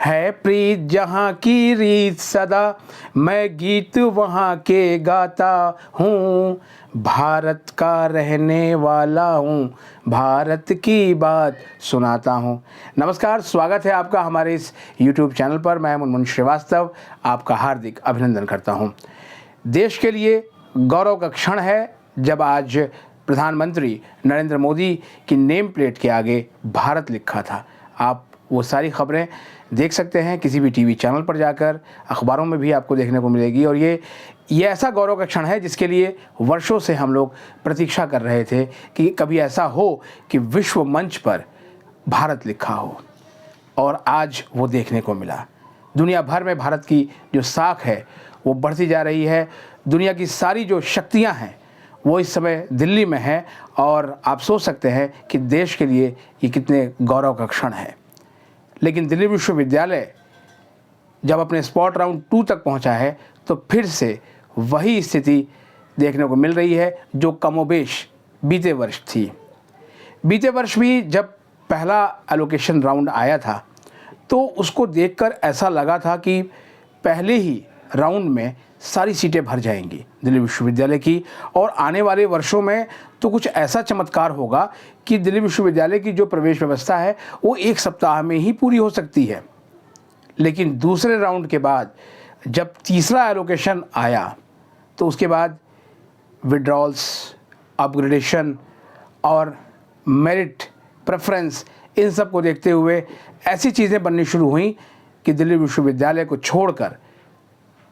है प्रीत जहाँ की रीत सदा, मैं गीत वहाँ के गाता हूँ। भारत का रहने वाला हूँ, भारत की बात सुनाता हूँ। नमस्कार, स्वागत है आपका हमारे इस YouTube चैनल पर। मैं मुनमुन श्रीवास्तव आपका हार्दिक अभिनंदन करता हूँ। देश के लिए गौरव का क्षण है जब आज प्रधानमंत्री नरेंद्र मोदी की नेम प्लेट के आगे भारत लिखा था। आप वो सारी खबरें देख सकते हैं किसी भी टीवी चैनल पर जाकर, अखबारों में भी आपको देखने को मिलेगी। और ये ऐसा गौरव का क्षण है जिसके लिए वर्षों से हम लोग प्रतीक्षा कर रहे थे कि कभी ऐसा हो कि विश्व मंच पर भारत लिखा हो, और आज वो देखने को मिला। दुनिया भर में भारत की जो साख है वो बढ़ती जा रही है। दुनिया की सारी जो शक्तियाँ हैं वो इस समय दिल्ली में है, और आप सोच सकते हैं कि देश के लिए ये कितने गौरव का क्षण है। लेकिन दिल्ली विश्वविद्यालय जब अपने स्पॉट राउंड 2 तक पहुंचा है तो फिर से वही स्थिति देखने को मिल रही है जो कमोबेश बीते वर्ष थी। बीते वर्ष भी जब पहला एलोकेशन राउंड आया था तो उसको देखकर ऐसा लगा था कि पहले ही राउंड में सारी सीटें भर जाएंगी दिल्ली विश्वविद्यालय की, और आने वाले वर्षों में तो कुछ ऐसा चमत्कार होगा कि दिल्ली विश्वविद्यालय की जो प्रवेश व्यवस्था है वो 1 सप्ताह में ही पूरी हो सकती है। लेकिन दूसरे राउंड के बाद जब तीसरा एलोकेशन आया तो उसके बाद विड्रॉल्स, अपग्रेडेशन और मेरिट प्रेफरेंस, इन सब को देखते हुए ऐसी चीज़ें बननी शुरू हुई कि दिल्ली विश्वविद्यालय को छोड़कर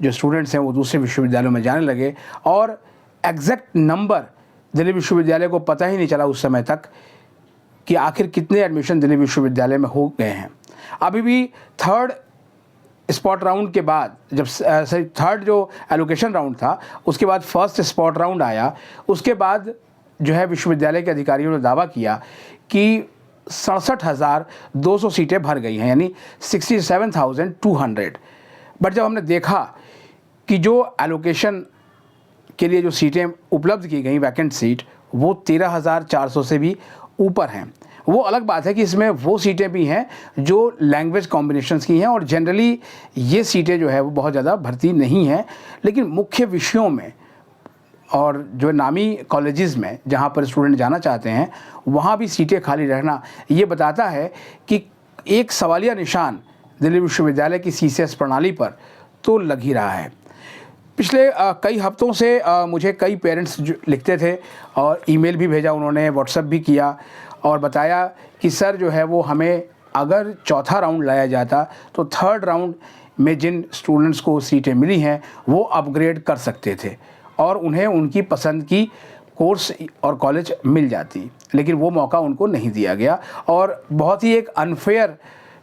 जो स्टूडेंट्स हैं वो दूसरे विश्वविद्यालयों में जाने लगे, और एग्जैक्ट नंबर दिल्ली विश्वविद्यालय को पता ही नहीं चला उस समय तक कि आखिर कितने एडमिशन दिल्ली विश्वविद्यालय में हो गए हैं। अभी भी थर्ड स्पॉट राउंड के बाद, जब थर्ड जो एलोकेशन राउंड था उसके बाद फर्स्ट स्पॉट राउंड आया, उसके बाद जो है विश्वविद्यालय के अधिकारियों ने दावा किया कि 67,200 सीटें भर गई हैं, यानी 67,200। बट जब हमने देखा कि जो एलोकेशन के लिए जो सीटें उपलब्ध की गई वैकेंट सीट वो 13,400 से भी ऊपर हैं। वो अलग बात है कि इसमें वो सीटें भी हैं जो लैंग्वेज कॉम्बिनेशंस की हैं, और जनरली ये सीटें जो है वो बहुत ज़्यादा भर्ती नहीं हैं। लेकिन मुख्य विषयों में और जो नामी कॉलेजेस में जहाँ पर स्टूडेंट जाना चाहते हैं वहाँ भी सीटें खाली रहना ये बताता है कि एक सवालिया निशान दिल्ली विश्वविद्यालय की CCS प्रणाली पर तो लग ही रहा है। पिछले कई हफ्तों से मुझे कई पेरेंट्स लिखते थे और ईमेल भी भेजा उन्होंने, व्हाट्सएप भी किया और बताया कि सर जो है वो हमें अगर चौथा राउंड लाया जाता तो थर्ड राउंड में जिन स्टूडेंट्स को सीटें मिली हैं वो अपग्रेड कर सकते थे और उन्हें उनकी पसंद की कोर्स और कॉलेज मिल जाती, लेकिन वो मौका उनको नहीं दिया गया, और बहुत ही एक अनफेयर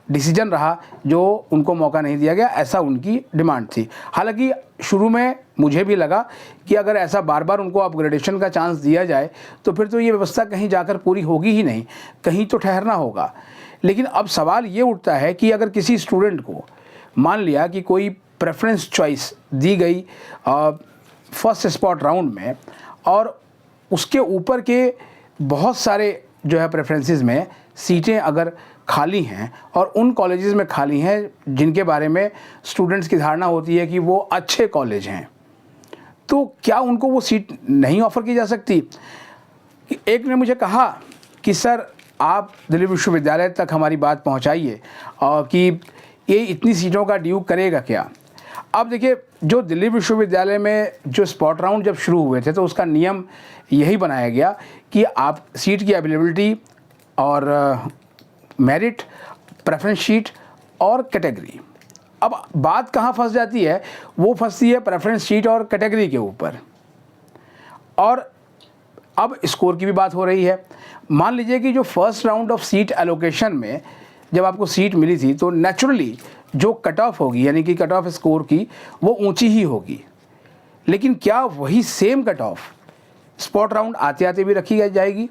डिसीजन रहा जो उनको मौका नहीं दिया गया, ऐसा उनकी डिमांड थी। हालांकि शुरू में मुझे भी लगा कि अगर ऐसा बार बार उनको अपग्रेडेशन का चांस दिया जाए तो फिर तो ये व्यवस्था कहीं जाकर पूरी होगी ही नहीं, कहीं तो ठहरना होगा। लेकिन अब सवाल ये उठता है कि अगर किसी स्टूडेंट को मान लिया कि कोई प्रेफरेंस चॉइस दी गई फर्स्ट स्पॉट राउंड में, और उसके ऊपर के बहुत सारे जो है प्रेफरेंसेस में सीटें अगर खाली हैं और उन कॉलेजेस में खाली हैं जिनके बारे में स्टूडेंट्स की धारणा होती है कि वो अच्छे कॉलेज हैं, तो क्या उनको वो सीट नहीं ऑफ़र की जा सकती? एक ने मुझे कहा कि सर आप दिल्ली विश्वविद्यालय तक हमारी बात पहुंचाइए और कि ये इतनी सीटों का ड्यू करेगा क्या। अब देखिए, जो दिल्ली विश्वविद्यालय में जो स्पॉट राउंड जब शुरू हुए थे तो उसका नियम यही बनाया गया कि आप सीट की अवेलेबिलिटी और मेरिट, प्रेफरेंस शीट और कैटेगरी। अब बात कहाँ फंस जाती है? वो फंसती है प्रेफरेंस शीट और कैटेगरी के ऊपर, और अब स्कोर की भी बात हो रही है। मान लीजिए कि जो first round of seat allocation में जब आपको सीट मिली थी तो नेचुरली जो कट ऑफ होगी, यानी कि कट ऑफ स्कोर की, वो ऊंची ही होगी। लेकिन क्या वही same cut off spot round आते आते भी रखी जाएगी?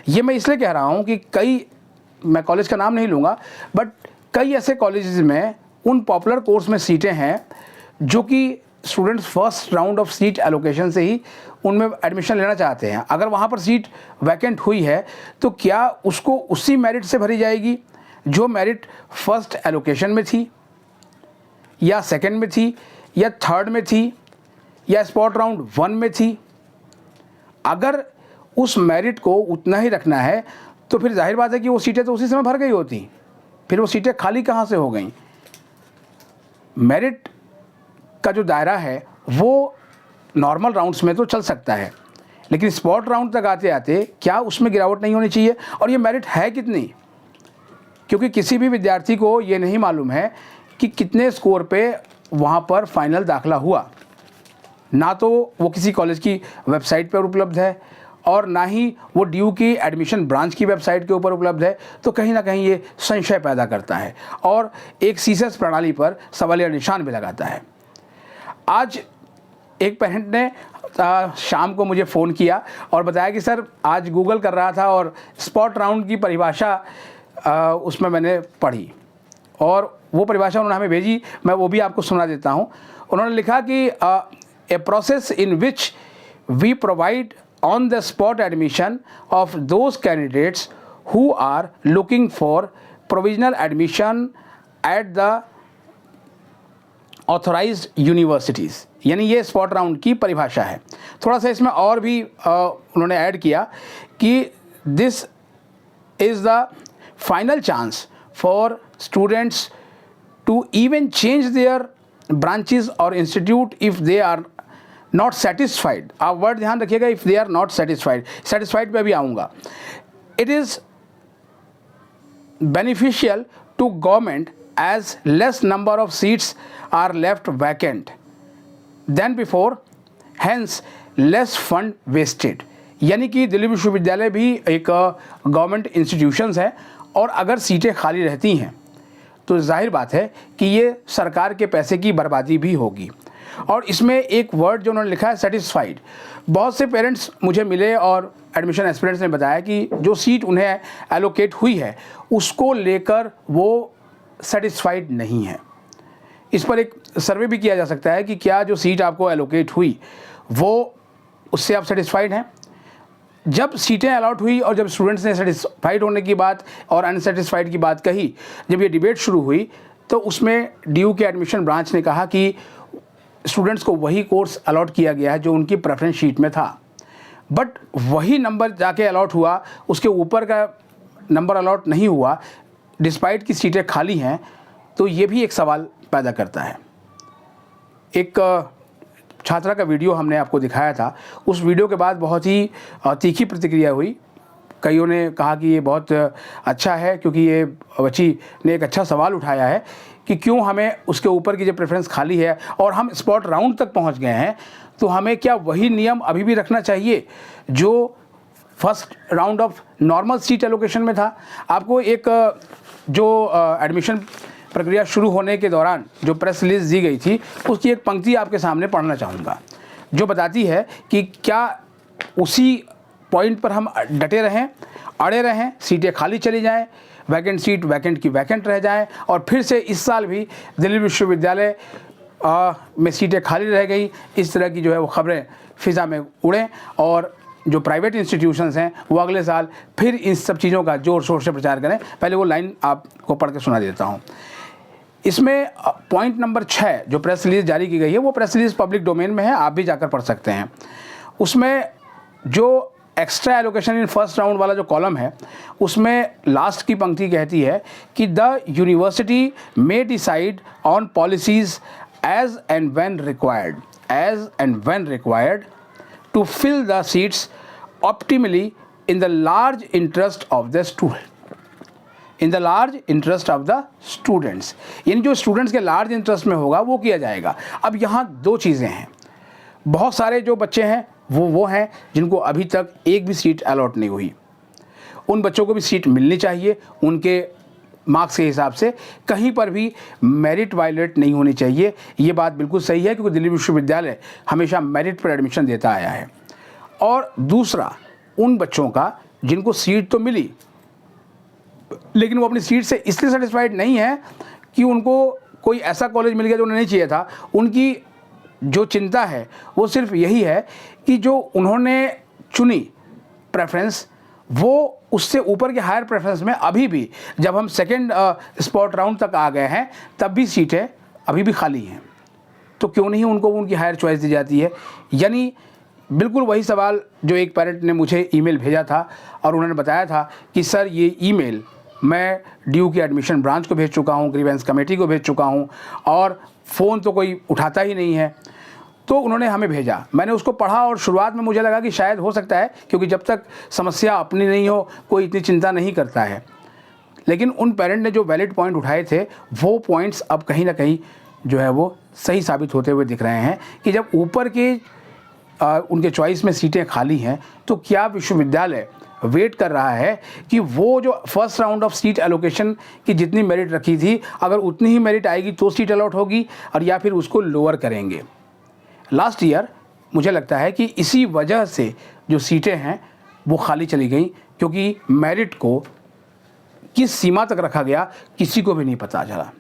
ये मैं इसलिए कह रहा हूँ कि कई, मैं कॉलेज का नाम नहीं लूँगा, बट कई ऐसे कॉलेजेस में उन पॉपुलर कोर्स में सीटें हैं जो कि students first round of seat allocation से ही उनमें एडमिशन लेना चाहते हैं। अगर वहाँ पर सीट वैकेंट हुई है तो क्या उसको उसी मेरिट से भरी जाएगी जो मेरिट फर्स्ट एलोकेशन में थी या सेकंड में थी या थर्ड में थी या स्पॉट राउंड 1 में थी, अगर उस मेरिट को उतना ही रखना है तो फिर जाहिर बात है कि वो सीटें तो उसी समय भर गई होती, फिर वो सीटें खाली कहाँ से हो गई। मेरिट का जो दायरा है वो नॉर्मल राउंड्स में तो चल सकता है, लेकिन स्पॉट राउंड तक आते आते क्या उसमें गिरावट नहीं होनी चाहिए? और ये मेरिट है कितनी, क्योंकि किसी भी विद्यार्थी को ये नहीं मालूम है कि कितने स्कोर पे वहाँ पर फाइनल दाखिला हुआ, ना तो वो किसी कॉलेज की वेबसाइट पर उपलब्ध है और ना ही वो ड्यू की एडमिशन ब्रांच की वेबसाइट के ऊपर उपलब्ध है। तो कहीं ना कहीं ये संशय पैदा करता है और एक सीसेस प्रणाली पर सवालिया निशान भी लगाता है। आज एक पेरेंट ने शाम को मुझे फ़ोन किया और बताया कि सर आज गूगल कर रहा था और स्पॉट राउंड की परिभाषा उसमें मैंने पढ़ी और वो परिभाषा उन्होंने हमें भेजी, मैं वो भी आपको सुना देता हूँ। उन्होंने लिखा कि a process in which we provide on the spot admission of those candidates who are looking for provisional admission at the authorized universities। यानी ये स्पॉट राउंड की परिभाषा है। थोड़ा सा इसमें और भी उन्होंने ऐड किया कि this is the final chance for students to even change their branches और institute if they are not satisfied. आप वर्ड ध्यान रखिएगा, if they are not satisfied, satisfied पे भी आऊँगा। It is beneficial to government as less number of seats are left vacant than before, hence less fund wasted. यानी कि दिल्ली विश्वविद्यालय भी एक गवर्नमेंट इंस्टीट्यूशंस है और अगर सीटें खाली रहती हैं तो जाहिर बात है कि ये सरकार के पैसे की बर्बादी भी होगी। और इसमें एक वर्ड जो उन्होंने लिखा है सेटिस्फाइड। बहुत से पेरेंट्स मुझे मिले और एडमिशन एस्पिरेंट्स ने बताया कि जो सीट उन्हें एलोकेट हुई है उसको लेकर वो सेटिस्फाइड नहीं है। इस पर एक सर्वे भी किया जा सकता है कि क्या जो सीट आपको एलोकेट हुई वो उससे आप सेटिस्फाइड हैं। जब सीटें अलॉट हुई और जब स्टूडेंट्स ने सेटिस्फाइड होने की बात और अनसेटिस्फाइड की बात कही, जब ये डिबेट शुरू हुई तो उसमें ड्यू के एडमिशन ब्रांच ने कहा कि स्टूडेंट्स को वही कोर्स अलॉट किया गया है जो उनकी प्रेफरेंस शीट में था, बट वही नंबर जाके अलॉट हुआ, उसके ऊपर का नंबर अलॉट नहीं हुआ डिस्पाइट की सीटें खाली हैं। तो ये भी एक सवाल पैदा करता है। एक छात्रा का वीडियो हमने आपको दिखाया था, उस वीडियो के बाद बहुत ही तीखी प्रतिक्रिया हुई। कईयों ने कहा कि ये बहुत अच्छा है क्योंकि ये बच्ची ने एक अच्छा सवाल उठाया है कि क्यों हमें उसके ऊपर की जो प्रेफरेंस खाली है और हम स्पॉट राउंड तक पहुंच गए हैं, तो हमें क्या वही नियम अभी भी रखना चाहिए जो first round of normal seat allocation में था। आपको एक जो एडमिशन प्रक्रिया शुरू होने के दौरान जो प्रेस रिलीज दी गई थी उसकी एक पंक्ति आपके सामने पढ़ना चाहूँगा जो बताती है कि क्या उसी पॉइंट पर हम डटे रहें, अड़े रहें, सीटें खाली चली जाएं, वैकेंट सीट वैकेंट की वैकेंट रह जाएं और फिर से इस साल भी दिल्ली विश्वविद्यालय में सीटें खाली रह गई, इस तरह की जो है वो खबरें फिज़ा में उड़ें और जो प्राइवेट इंस्टीट्यूशंस हैं वो अगले साल फिर इन सब चीज़ों का ज़ोर शोर से प्रचार करें। पहले वो लाइन आपको पढ़ के सुना देता हूँ। इसमें पॉइंट नंबर 6 जो प्रेस रिलीज़ जारी की गई है वो प्रेस रिलीज़ पब्लिक डोमेन में है, आप भी जाकर पढ़ सकते हैं। उसमें जो extra allocation in first round वाला जो कॉलम है उसमें लास्ट की पंक्ति कहती है कि the university may decide on policies as and when required to fill the seats optimally in the large interest of the students. यानी जो स्टूडेंट्स के लार्ज इंटरेस्ट में होगा वो किया जाएगा। अब यहाँ दो चीज़ें हैं, बहुत सारे जो बच्चे हैं वो हैं जिनको अभी तक एक भी सीट अलॉट नहीं हुई, उन बच्चों को भी सीट मिलनी चाहिए उनके मार्क्स के हिसाब से, कहीं पर भी मेरिट वायलेट नहीं होनी चाहिए। ये बात बिल्कुल सही है क्योंकि दिल्ली विश्वविद्यालय हमेशा मेरिट पर एडमिशन देता आया है। और दूसरा, उन बच्चों का जिनको सीट तो मिली लेकिन वो अपनी सीट से इसलिए सेटिस्फाइड नहीं है कि उनको कोई ऐसा कॉलेज मिल गया जो उन्हें नहीं चाहिए था, उनकी जो चिंता है वो सिर्फ यही है कि जो उन्होंने चुनी प्रेफरेंस वो उससे ऊपर के हायर प्रेफरेंस में अभी भी, जब हम सेकेंड स्पॉट राउंड तक आ गए हैं, तब भी सीटें अभी भी खाली हैं। तो क्यों नहीं उनको उनकी हायर चॉइस दी जाती है? यानी बिल्कुल वही सवाल जो एक पेरेंट ने मुझे ईमेल भेजा था और उन्होंने बताया था कि सर ये ईमेल मैं ड्यू की एडमिशन ब्रांच को भेज चुका हूँ, ग्रीवेंस कमेटी को भेज चुका हूँ, और फ़ोन तो कोई उठाता ही नहीं है। तो उन्होंने हमें भेजा, मैंने उसको पढ़ा और शुरुआत में मुझे लगा कि शायद हो सकता है, क्योंकि जब तक समस्या अपनी नहीं हो कोई इतनी चिंता नहीं करता है। लेकिन उन पेरेंट ने जो वैलिड पॉइंट उठाए थे, वो पॉइंट्स अब कहीं ना कहीं जो है वो सही साबित होते हुए दिख रहे हैं कि जब ऊपर के उनके चॉइस में सीटें खाली हैं, तो क्या विश्वविद्यालय वेट कर रहा है कि वो जो first round of seat allocation की जितनी मेरिट रखी थी, अगर उतनी ही मेरिट आएगी तो सीट अलॉट होगी, और या फिर उसको लोअर करेंगे। लास्ट ईयर मुझे लगता है कि इसी वजह से जो सीटें हैं वो खाली चली गई, क्योंकि मेरिट को किस सीमा तक रखा गया किसी को भी नहीं पता चला।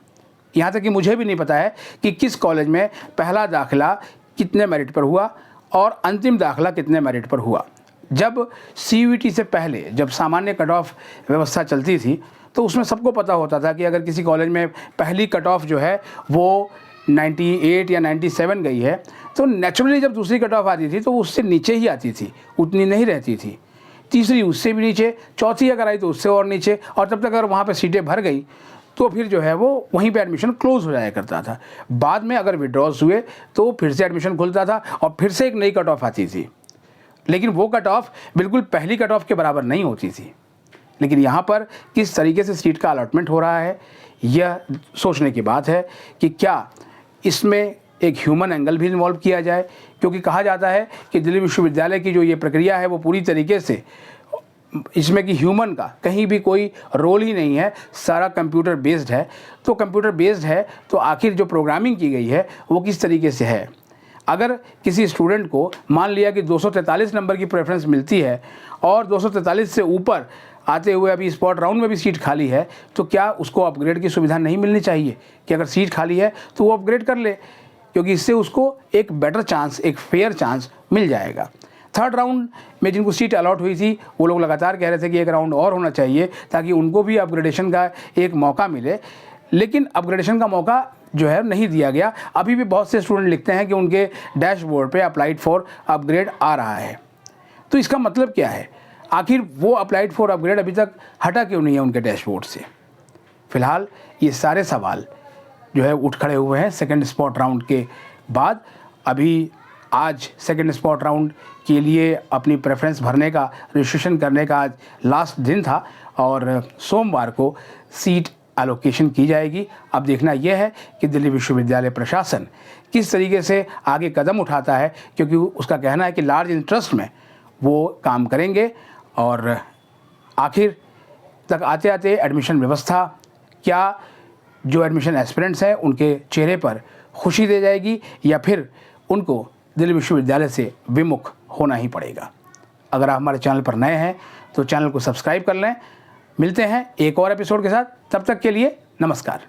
यहाँ तक कि मुझे भी नहीं पता है कि किस कॉलेज में पहला दाखिला कितने मेरिट पर हुआ और अंतिम दाखिला कितने मेरिट पर हुआ। जब CUET से पहले जब सामान्य कट ऑफ व्यवस्था चलती थी, तो उसमें सबको पता होता था कि अगर किसी कॉलेज में पहली कट ऑफ जो है वो 98 या 97 गई है, तो नेचुरली जब दूसरी कट ऑफ आती थी तो उससे नीचे ही आती थी, उतनी नहीं रहती थी। तीसरी उससे भी नीचे, चौथी अगर आई तो उससे और नीचे, और तब तक अगर वहाँ पे सीटें भर गई तो फिर जो है वो वहीं पे एडमिशन क्लोज़ हो जाया करता था। बाद में अगर विड्रॉल्स हुए तो फिर से एडमिशन खुलता था और फिर से एक नई कट ऑफ आती थी, लेकिन वो कट ऑफ बिल्कुल पहली कट ऑफ के बराबर नहीं होती थी। लेकिन यहाँ पर किस तरीके से सीट का अलॉटमेंट हो रहा है, यह सोचने की बात है कि क्या इसमें एक ह्यूमन एंगल भी इन्वॉल्व किया जाए, क्योंकि कहा जाता है कि दिल्ली विश्वविद्यालय की जो ये प्रक्रिया है वो पूरी तरीके से, इसमें कि ह्यूमन का कहीं भी कोई रोल ही नहीं है, सारा कंप्यूटर बेस्ड है। तो कंप्यूटर बेस्ड है तो आखिर जो प्रोग्रामिंग की गई है वो किस तरीके से है। अगर किसी स्टूडेंट को मान लिया कि 243 नंबर की प्रेफरेंस मिलती है और 243 से ऊपर आते हुए अभी स्पॉट राउंड में भी सीट खाली है, तो क्या उसको अपग्रेड की सुविधा नहीं मिलनी चाहिए कि अगर सीट खाली है तो वो अपग्रेड कर ले, क्योंकि इससे उसको एक बेटर चांस, एक फेयर चांस मिल जाएगा। थर्ड राउंड में जिनको सीट अलॉट हुई थी वो लोग लगातार कह रहे थे कि एक राउंड और होना चाहिए ताकि उनको भी अपग्रेडेशन का एक मौका मिले, लेकिन अपग्रेडेशन का मौका जो है नहीं दिया गया। अभी भी बहुत से स्टूडेंट लिखते हैं कि उनके डैशबोर्ड पे अप्लाइड फॉर अपग्रेड आ रहा है। तो इसका मतलब क्या है, आखिर वो अप्लाइड फॉर अपग्रेड अभी तक हटा क्यों नहीं है उनके डैशबोर्ड से? फिलहाल ये सारे सवाल जो है उठ खड़े हुए हैं सेकेंड स्पॉट राउंड के बाद। अभी आज सेकेंड स्पॉट राउंड के लिए अपनी प्रेफरेंस भरने का, रजिस्ट्रेशन करने का आज लास्ट दिन था और सोमवार को सीट एलोकेशन की जाएगी। अब देखना यह है कि दिल्ली विश्वविद्यालय प्रशासन किस तरीके से आगे कदम उठाता है, क्योंकि उसका कहना है कि लार्ज इंटरेस्ट में वो काम करेंगे और आखिर तक आते आते एडमिशन व्यवस्था क्या जो एडमिशन एस्पिरेंट्स हैं उनके चेहरे पर खुशी दे जाएगी या फिर उनको दिल्ली विश्वविद्यालय से विमुख होना ही पड़ेगा। अगर आप हमारे चैनल पर नए हैं तो चैनल को सब्सक्राइब कर लें। मिलते हैं एक और एपिसोड के साथ, तब तक के लिए नमस्कार।